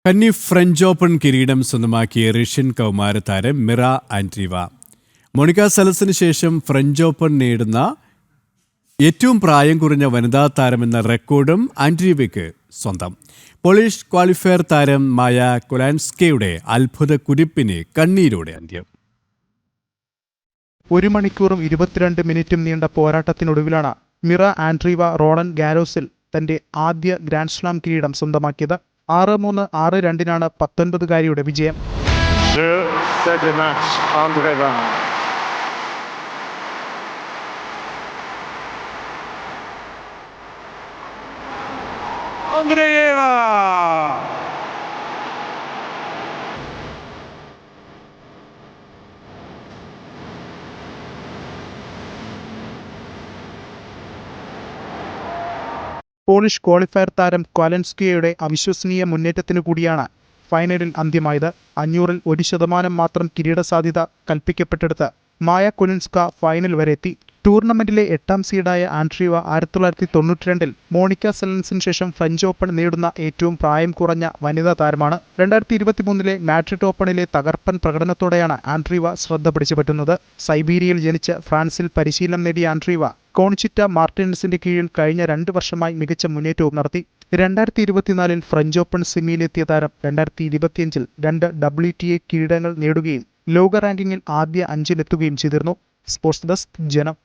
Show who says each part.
Speaker 1: കന്നി French open കിരീടം സ്വന്തമാക്കിയ റഷ്യൻ കൗമാര താരം മിറ ആൻഡ്രീവ. മോണിക്ക സെലസിന് ശേഷം ഫ്രഞ്ച് ഓപ്പൺ നേടുന്ന ഏറ്റവും പ്രായം കുറഞ്ഞ വനിതാ താരമെന്ന റെക്കോർഡും ആൻഡ്രീവയ്ക്ക് സ്വന്തം. പോളിഷ് ക്വാളിഫയർ താരം മായ കൊലാൻസ്കയുടെ അത്ഭുത കുതിപ്പിന് കണ്ണീരോടെ അന്ത്യം.
Speaker 2: 1 മണിക്കൂറും 22 മിനിറ്റും നീണ്ട പോരാട്ടത്തിനൊടുവിലാണ് മിറ ആൻഡ്രീവ റോളൻ ഗാരോസിൽ തന്റെ ആദ്യ ഗ്രാൻഡ് സ്ലാം കിരീടം സ്വന്തമാക്കിയത്. 6-3, 6-2 19-കാരിയുടെ വിജയം. പോളിഷ് ക്വാളിഫയർ താരം കൊലാൻസ്കിയുടെ അവിശ്വസനീയ മുന്നേറ്റത്തിനു കൂടിയാണ് ഫൈനലിൽ അന്ത്യമായത്. 500-ൽ 1% മാത്രം കിരീട സാധ്യത കൽപ്പിക്കപ്പെട്ടെടുത്ത് മായ കൊലാൻസ്ക ഫൈനൽ വരെ എത്തി. ടൂർണമെന്റിലെ 8ാം സീഡായ ആൻഡ്രീവ 1992-ൽ മോണിക്ക സെലൻസിന് ശേഷം ഫ്രഞ്ച് ഓപ്പൺ നേടുന്ന ഏറ്റവും പ്രായം കുറഞ്ഞ വനിതാ താരമാണ്. 2023-ലെ മാഡ്രിഡ് ഓപ്പണിലെ തകർപ്പൻ പ്രകടനത്തോടെയാണ് ആൻഡ്രീവ ശ്രദ്ധ പിടിച്ചുപറ്റുന്നത്. സൈബീരിയയിൽ ജനിച്ച് ഫ്രാൻസിൽ പരിശീലനം നേടിയ ആൻഡ്രീവ കോൺചിറ്റ മാർട്ടിനസിന്റെ കീഴിൽ കഴിഞ്ഞ 2 വർഷമായി മികച്ച മുന്നേറ്റവും നടത്തി. 2024-ൽ ഫ്രഞ്ച് ഓപ്പൺ സെമിയിലെത്തിയ താരം 2025-ൽ 2 WTA കിരീടങ്ങൾ നേടുകയും ലോക റാങ്കിങ്ങിൽ ആദ്യ 5-ലെത്തുകയും ചെയ്തിരുന്നു. സ്പോർട്സ് ഡെസ്ക്, ജനം.